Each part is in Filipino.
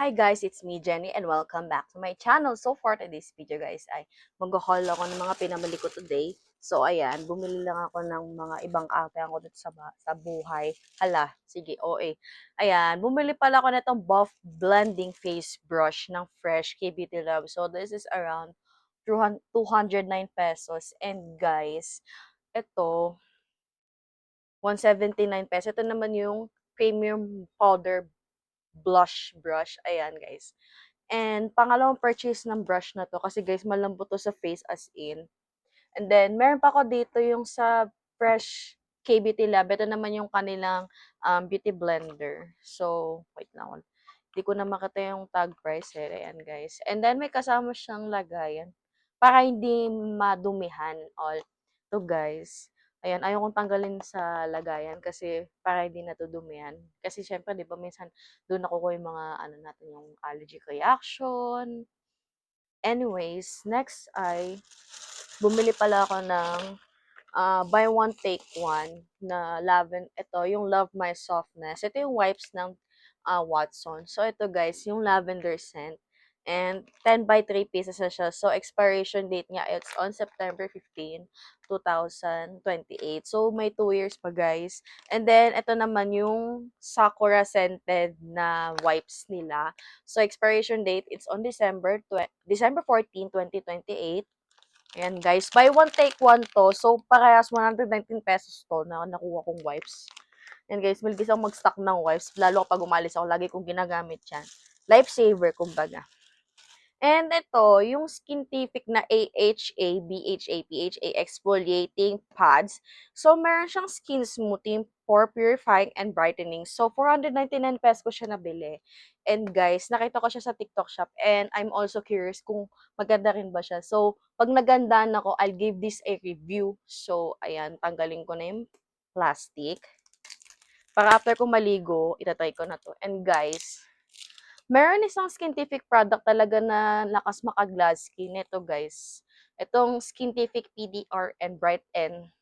Hi guys, it's me Jenny and welcome back to my channel. So for today's video guys ay mag-haul ako ng mga pinamili ko today. So ayan, bumili lang ako ng mga ibang kaaktayan ko dito sa buhay. Hala, sige, OA. Ayan, bumili pala ako nitong Buff Blending Face Brush ng Fresh K Beauty Love. So this is around 209 pesos. And guys, ito 179 pesos. Ito naman yung premium powder blush brush. Ayan guys. And pangalawang purchase ng brush na 'to kasi guys malambot 'to sa face as in. And then meron pa ako dito yung sa Fresh K-Beauty Lab. Ito naman yung kanilang, beauty blender. So, wait lang, di ko na makita yung tag price, eh, ayan guys. And then may kasama siyang lagayan para hindi madumihan all. 'To guys, ayan ayaw kong tanggalin sa lagayan kasi para hindi natudumihan. Kasi siyempre 'di ba minsan dun nakukuha yung mga ano natin, yung allergic reaction. Anyways, next ay bumili pala ako ng, buy one take one na ito yung Love My Softness. Ito yung wipes ng, Watson. So ito guys, yung lavender scent. And 10 by 3 pieces na siya. So expiration date niya, it's on September 15, 2028. So may 2 years pa guys. And then ito naman yung Sakura scented na wipes nila. So expiration date, it's on December 14, 2028. Ayan guys, buy one take one 'to. So parehas 119 pesos 'to na nakuha kong wipes. Ayan guys, mabilis akong mag-stock ng wipes lalo kapag umalis ako, lagi kong ginagamit 'yan. Lifesaver kumbaga. And ito, yung Skintific na AHA, BHA, PHA exfoliating pads. So meron siyang skin smoothing for purifying and brightening. So 499 pesos ko siya nabili. And guys, nakita ko siya sa TikTok shop and I'm also curious kung maganda rin ba siya. So pag nagandaan ako, I'll give this a review. So ayan, tanggalin ko na yung plastic. Para after ko maligo, itatry ko na to. And guys, meron isang Skintific product talaga na lakas maka-glass skin. Ito guys. Itong Skintific PDRN Brighten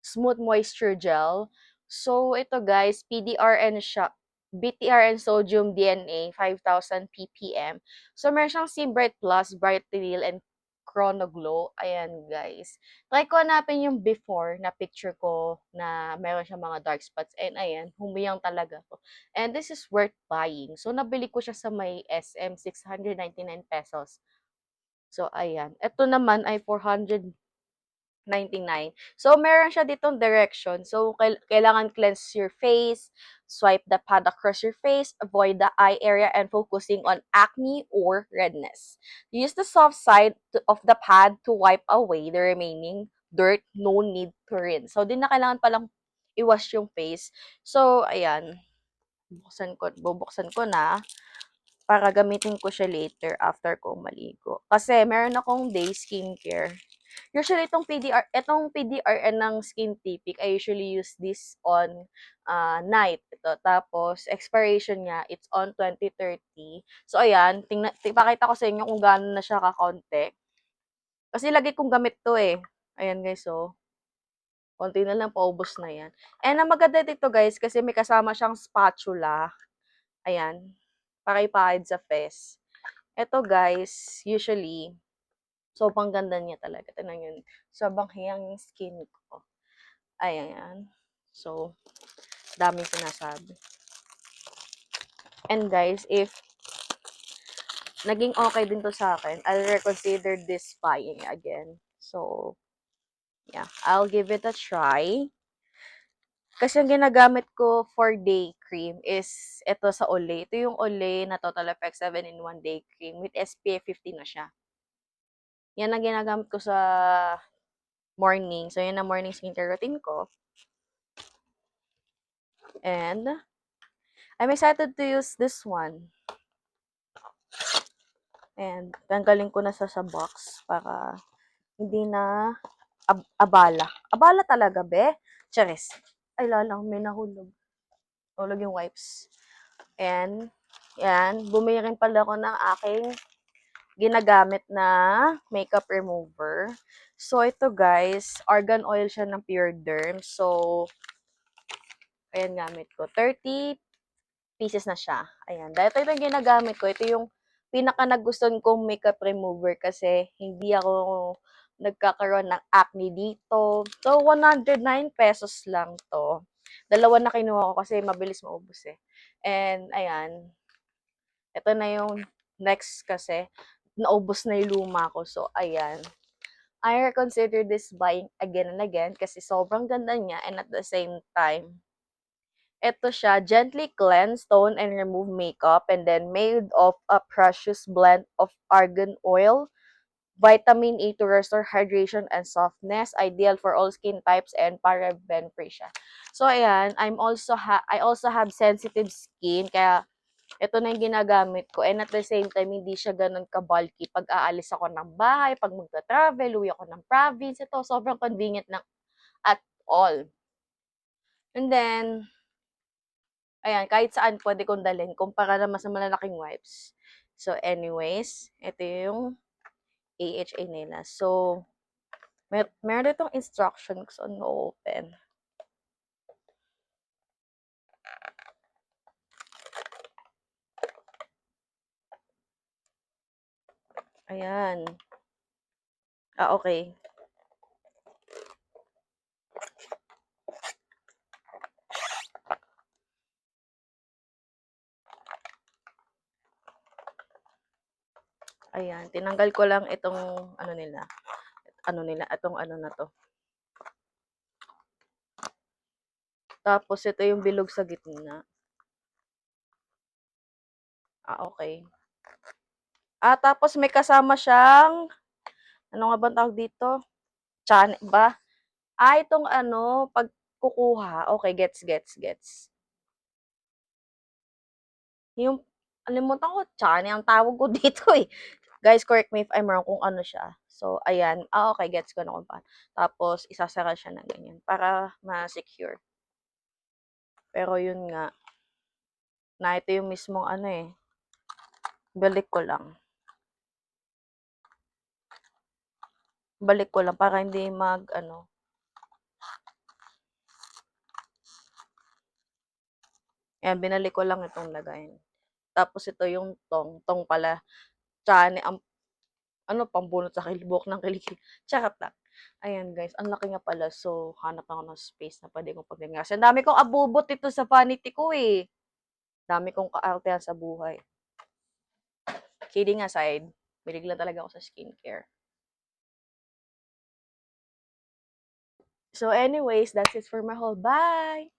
Smooth Moisture Gel. So, ito guys, PDRN siya. BTRN Sodium DNA 5000 ppm. So, meron siyang Sim Bright Plus, Bright Real, and Chrono Glow. Ayan guys. Try ko hanapin yung before na picture ko na meron siyang mga dark spots. And ayan, humiyang talaga to. And this is worth buying. So, nabili ko siya sa may SM, 699 pesos. So, ayan. Ito naman ay 499. So, meron siya ditong direction. So, kailangan cleanse your face, swipe the pad across your face, avoid the eye area, and focusing on acne or redness. Use the soft side of the pad to wipe away the remaining dirt. No need to rinse. So, di na kailangan palang i-wash yung face. So, ayan. Bubuksan ko na para gamitin ko siya later after ko maligo. Kasi meron akong day skincare. Usually itong PDRN ng Skintific, I usually use this on night. Ito. Tapos expiration niya, it's on 2030. So ayan, pakita ko sa inyo kung gaano na siya kakonti. Kasi lagi kong gamit to eh. Ayan guys, so konti na lang, paubos na yan. And ang maganda dito guys, kasi may kasama siyang spatula. Ayan, para ipahid sa face. Ito guys, usually, sobrang ganda niya talaga. Tignan yun. Sobrang hiyang yung skin ko. Ayan. So, daming sinasabi. And guys, if naging okay din to sa akin, I'll reconsider this buying again. So, yeah. I'll give it a try. Kasi yung ginagamit ko for day cream is ito sa Olay. Ito yung Olay na Total Effects 7-in-1 Day Cream with SPF 50 na siya. Yan ang ginagamit ko sa morning. So, yan ang morning skincare routine ko. And, I'm excited to use this one. And, tanggalin ko na sa box para hindi na abala. Abala talaga, be. Charis. Ay, lalang, may nahulog. Nahulog yung wipes. And, yan. Bumili rin pala ako ng aking ginagamit na makeup remover. So, ito guys, argan oil siya ng Pure Derm. So, ayan gamit ko. 30 pieces na siya. Ayan. Dahil ito yung ginagamit ko. Ito yung pinaka nagustuhan kong makeup remover kasi hindi ako nagkakaroon ng acne dito. So, 109 pesos lang to. Dalawa na kinuha ko kasi mabilis maubos eh. And, ayan. Ito na yung next kasi. Naubos na yung luma ko. So, ayan. I reconsider this buying again and again kasi sobrang ganda niya and at the same time, ito siya, gently cleanse, tone, and remove makeup and then made of a precious blend of argan oil, vitamin A to restore hydration and softness, ideal for all skin types and paraben-free siya. So, ayan, I also have sensitive skin, kaya ito na yung ginagamit ko. And at the same time, hindi siya ganun ka-bulky. Pag aalis ako ng bahay, pag magta-travel, uwi ako ng province, ito, sobrang convenient ng at all. And then, ayan, kahit saan pwede kong dalhin kumpara naman sa malalaking wipes. So, anyways, ito yung AHA nila. So, meron itong instructions on open. Ayan. Okay. Ayan, tinanggal ko lang itong itong ano na to. Tapos, ito yung bilog sa gitna. Okay. Tapos may kasama siyang, ano nga bang tawag dito? Chan ba? Itong ano, pagkukuha. Okay, gets. Yung, alimutan ko, chan, ang tawag ko dito eh. Guys, correct me if I'm wrong kung ano siya. So, ayan. Okay, gets ko na kung paano. Tapos, isasara siya ng ganyan para ma-secure. Pero yun nga, na ito yung mismong ano eh. Balik ko lang. Balik ko lang para hindi Ayan, binalik ko lang itong lagayin. Tapos ito yung tong pala. Tsane, pambunot sa kilbok ng kilikili. Charot lang. Ayan guys, ang laki nga pala. So, hanap ako ng space na pwede kong paglingas. Ang dami kong abubot ito sa vanity ko eh. Dami kong kaartehan sa buhay. Kidding aside, bilig lang talaga ako sa skincare. So anyways, that's it for my haul. Bye!